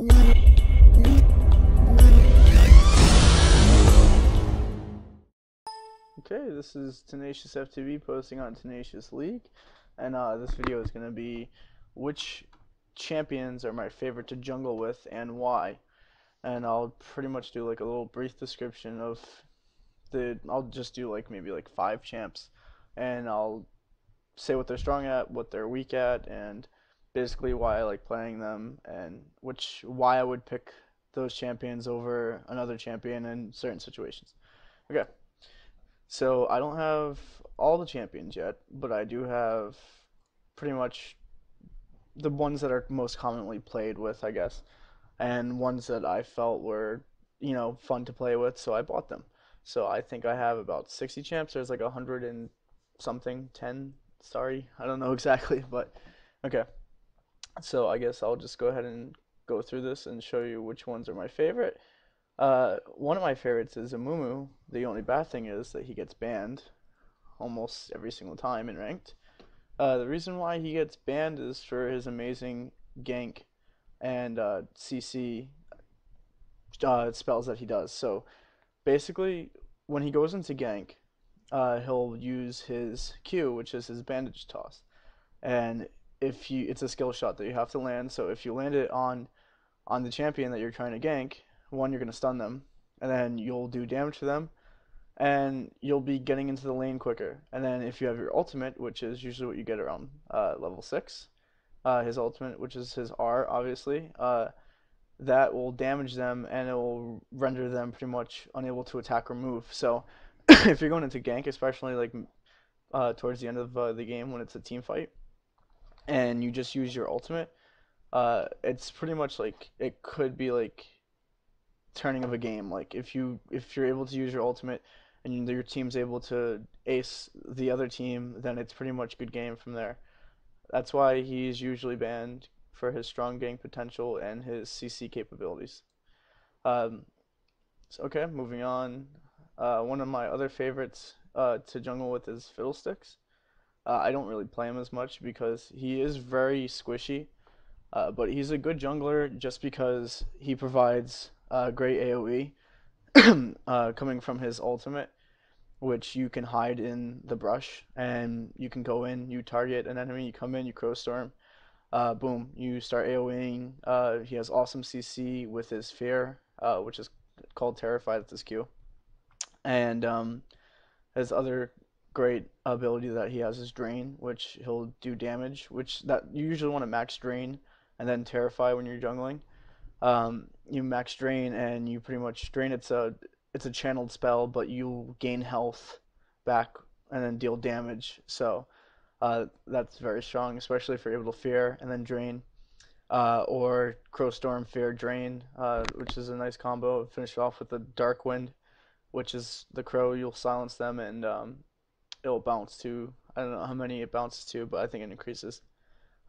Okay, this is Tenacious FTV posting on Tenacious League, and this video is going to be which champions are my favorite to jungle with and why. And I'll pretty much do like a little brief description of I'll just do like maybe like 5 champs, and I'll say what they're strong at, what they're weak at, and basically why I like playing them, and why I would pick those champions over another champion in certain situations. Okay. So I don't have all the champions yet, but I do have pretty much the ones that are most commonly played with, I guess, and ones that I felt were, fun to play with, so I bought them. So I think I have about 60 champs. There's like 100 and something, 10, sorry, I don't know exactly, but okay. So I guess I'll just go ahead and go through this and show you which ones are my favorite. One of my favorites is Amumu. The only bad thing is that he gets banned almost every single time in ranked. The reason why he gets banned is for his amazing gank and CC spells that he does. So basically, when he goes into gank, he'll use his Q, which is his bandage toss, and it's a skill shot that you have to land. So if you land it on the champion that you're trying to gank, one, you're going to stun them, and then you'll do damage to them, and you'll be getting into the lane quicker. And then if you have your ultimate, which is usually what you get around level 6, his ultimate, which is his R, obviously, that will damage them, and it will render them pretty much unable to attack or move. So if you're going into gank, especially like towards the end of the game when it's a team fight, and you just use your ultimate, it's pretty much like it could be like turning of a game. Like if you're able to use your ultimate and your team's able to ace the other team, then it's pretty much good game from there. That's why he's usually banned, for his strong gank potential and his CC capabilities. Okay, moving on. One of my other favorites to jungle with is Fiddlesticks. I don't really play him as much because he is very squishy, but he's a good jungler just because he provides great AoE coming from his ultimate, which you can hide in the brush, and you can go in, you target an enemy, you come in, you crow storm, boom, you start AoEing. He has awesome CC with his fear, which is called Terrify, that's his Q, and his other great ability that he has is Drain, which he'll do damage, which that you usually want to max Drain and then Terrify when you're jungling. You max Drain, and you pretty much Drain. It's a channeled spell, but you gain health back and then deal damage. So that's very strong, especially if you're able to Fear and then Drain, or Crow Storm, Fear, Drain, which is a nice combo. Finish off with the Dark Wind, which is the Crow. You'll silence them, and it'll bounce to, I don't know how many it bounces to, but I think it increases.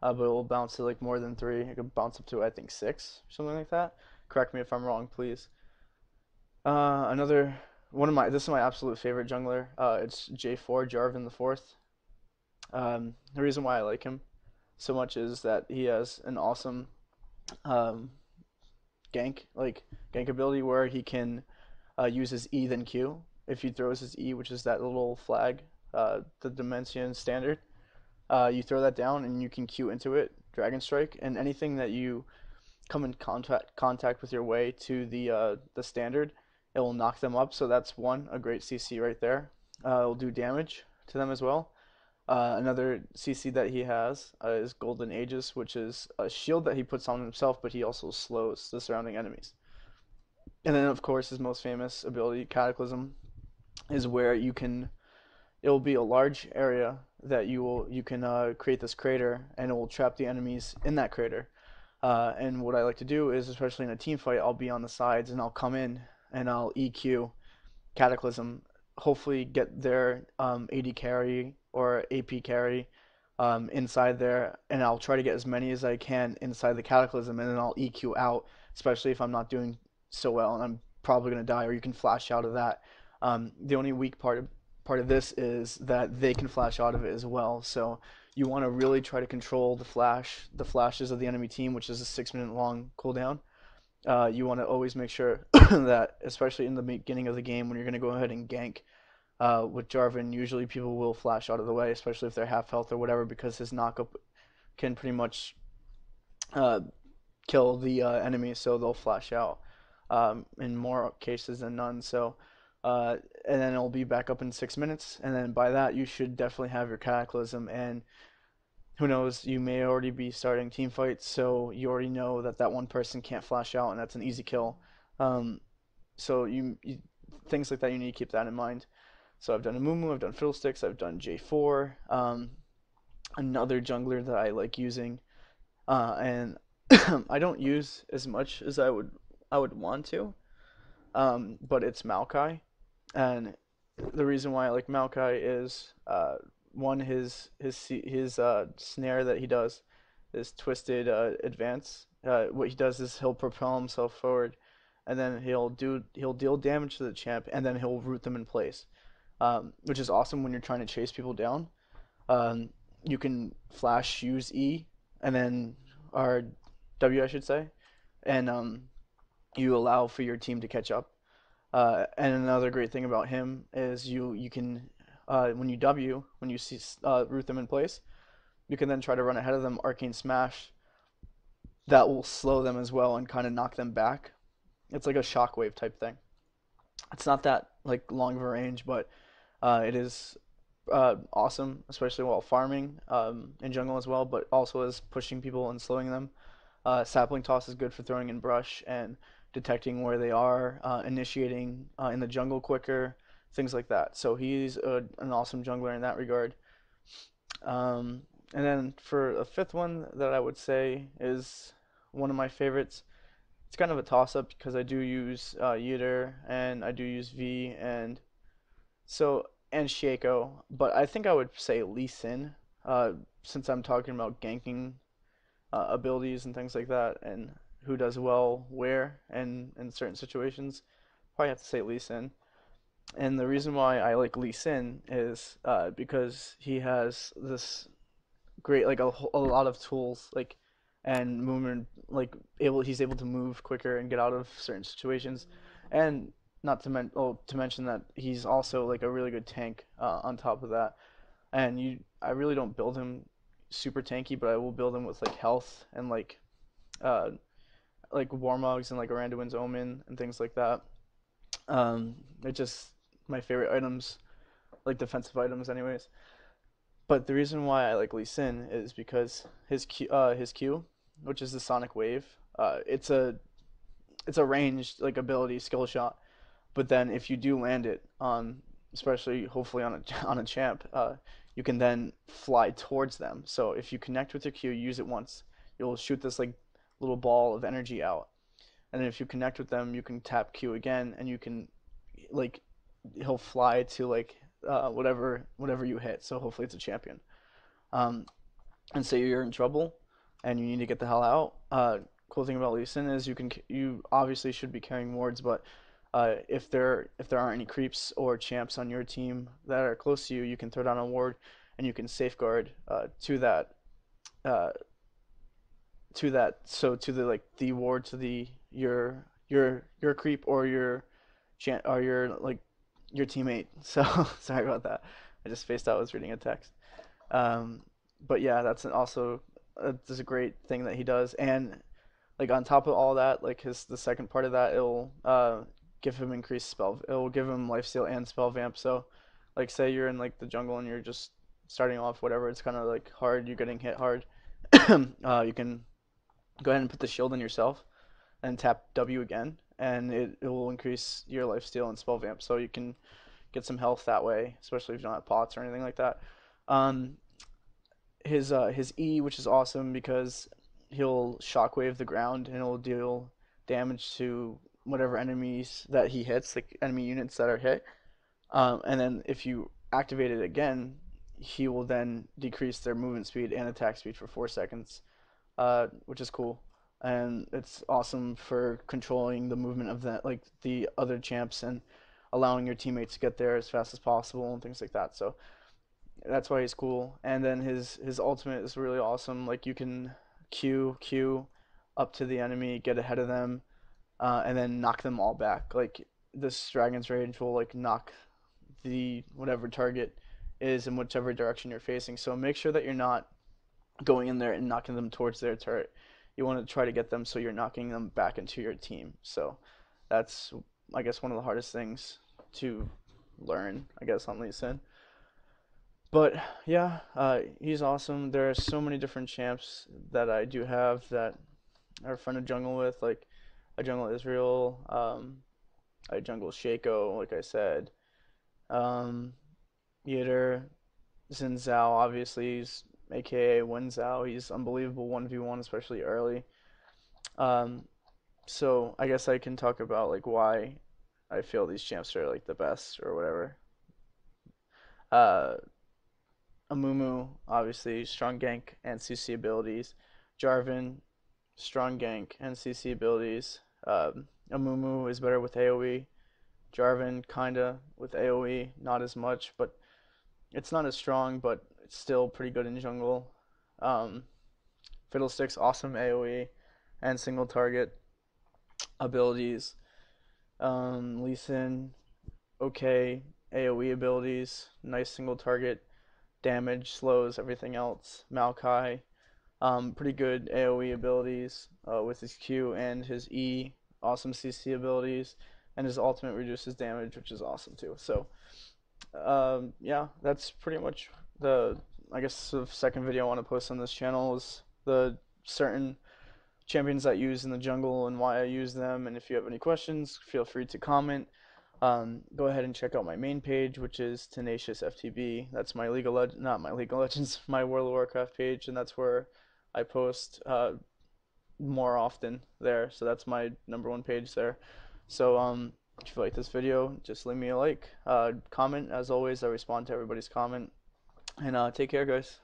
But it will bounce to like more than 3. It can bounce up to, I think, 6, something like that. Correct me if I'm wrong, please. This is my absolute favorite jungler. It's J4, Jarvan the Fourth. The reason why I like him so much is that he has an awesome gank ability where he can use his E then Q. If he throws his E, which is that little flag, the Dimension standard, you throw that down and you can Q into it, Dragon Strike, and anything that you come in contact with your way to the standard, it will knock them up. So that's a great CC right there. It'll do damage to them as well. Another CC that he has is Golden Aegis, which is a shield that he puts on himself, but he also slows the surrounding enemies. And then, of course, his most famous ability, Cataclysm, is where it will be a large area that you can create this crater, and it will trap the enemies in that crater. And what I like to do is, especially in a team fight, I'll be on the sides and I'll come in and I'll EQ Cataclysm, hopefully get their AD carry or AP carry inside there, and I'll try to get as many as I can inside the Cataclysm, and then I'll EQ out, especially if I'm not doing so well and I'm probably going to die, or you can flash out of that. The only weak part of this is that they can flash out of it as well, so you want to really try to control the flashes of the enemy team, which is a 6-minute long cooldown. you want to always make sure that, especially in the beginning of the game when you're going to go ahead and gank with Jarvan, usually people will flash out of the way, especially if they're half health or whatever, because his knockup can pretty much uh, kill the enemy, so they'll flash out in more cases than none. So, and then it'll be back up in 6 minutes, and then by that you should definitely have your Cataclysm. And who knows, you may already be starting team fights, so you already know that that one person can't flash out, and that's an easy kill. Um, so things like that, you need to keep that in mind. So I've done a Mumu, I've done Fiddlesticks, I've done J4. Another jungler that I like using, and I don't use as much as I would want to, but it's Maokai. And the reason why I like Maokai is one, his snare that he does is twisted advance. What he does is he'll propel himself forward, and then he'll deal damage to the champ, and then he'll root them in place, which is awesome when you're trying to chase people down. Um, you can flash, use E, and then or W, I should say, and you allow for your team to catch up. And another great thing about him is you can when you W, when you see root them in place, you can then try to run ahead of them, arcane smash. That will slow them as well and kind of knock them back. It's like a shockwave type thing. It's not that like long of a range, but it is awesome, especially while farming in jungle as well, but also as pushing people and slowing them. Sapling toss is good for throwing in brush and detecting where they are, initiating in the jungle quicker, things like that. So he's an awesome jungler in that regard. And then for a fifth one that I would say is one of my favorites, it's kind of a toss up because I do use Yitter and I do use V so and Shaco, but I think I would say Lee Sin, since I'm talking about ganking abilities and things like that, and who does well where and in certain situations. Probably have to say Lee Sin. And the reason why I like Lee Sin is because he has this great like a lot of tools like and movement like he's able to move quicker and get out of certain situations, and not to to mention that he's also like a really good tank on top of that. And I really don't build him super tanky, but I will build him with like health and uh like Warmogs and like Aranduin's Omen and things like that. It's just my favorite items, like defensive items anyways. But the reason why I like Lee Sin is because his Q, which is the Sonic Wave, it's a ranged like ability skill shot. But then if you do land it on, especially hopefully on a on a champ, you can then fly towards them. So if you connect with your Q, use it once, you'll shoot this like little ball of energy out. And then if you connect with them, you can tap Q again, and you can like he'll fly to like whatever you hit. So hopefully it's a champion. Um, and say you're in trouble and you need to get the hell out. Cool thing about Lee Sin is you obviously should be carrying wards, but if there aren't any creeps or champs on your team that are close to you, you can throw down a ward and you can safeguard uh, so to the like the ward to the your creep or your like your teammate. So sorry about that. I just spaced out. I was reading a text. Um, but yeah, also that's a great thing that he does. And like on top of all that, like his the second part of that, it'll give him increased spell. It will give him lifesteal and spell vamp. So like say you're in like the jungle and you're just starting off whatever, it's kind of like hard. You're getting hit hard. You can go ahead and put the shield on yourself and tap W again, and it will increase your lifesteal and spell vamp. So you can get some health that way, especially if you don't have pots or anything like that. Um, his E, which is awesome because he'll shockwave the ground and it'll deal damage to whatever enemies that he hits, like enemy units that are hit. And then if you activate it again, he will then decrease their movement speed and attack speed for 4 seconds, which is cool. And it's awesome for controlling the movement of the other champs and allowing your teammates to get there as fast as possible and things like that. So that's why he's cool. And then his ultimate is really awesome. Like you can Q up to the enemy, get ahead of them, and then knock them all back. Like this Dragon's Rage will like knock the whatever target is in whichever direction you're facing. So make sure that you're not going in there and knocking them towards their turret. You want to try to get them so you're knocking them back into your team. So that's, I guess, one of the hardest things to learn, I guess, on Lee Sin. But yeah, he's awesome. There are so many different champs that I do have that are fun to jungle with. Like I jungle Israel, I jungle Shaco, like I said. Um, Yitter, Xin Zhao, obviously, he's AKA Wen Zhao. He's unbelievable 1v1, especially early. Um, so I guess I can talk about like why I feel these champs are like the best or whatever. Uh, Amumu, obviously, strong gank and CC abilities. Jarvan, strong gank and CC abilities. Amumu is better with AoE. Jarvan, kinda with AoE, not as much, but it's not as strong, but it's still pretty good in jungle. Um, Fiddlesticks, awesome AoE and single target abilities. Lee Sin, okay AoE abilities, nice single target damage, slows everything else. Maokai, pretty good AoE abilities with his Q and his E, awesome CC abilities, and his ultimate reduces damage, which is awesome too. So, yeah, that's pretty much the, I guess, the second video I want to post on this channel is the certain champions that I use in the jungle and why I use them. And if you have any questions, feel free to comment. Go ahead and check out my main page, which is Tenacious FTB. That's my not my League of Legends, my World of Warcraft page, and that's where I post more often there. So that's my #1 page there. So if you like this video, just leave me a like, comment. As always, I respond to everybody's comment, and take care, guys.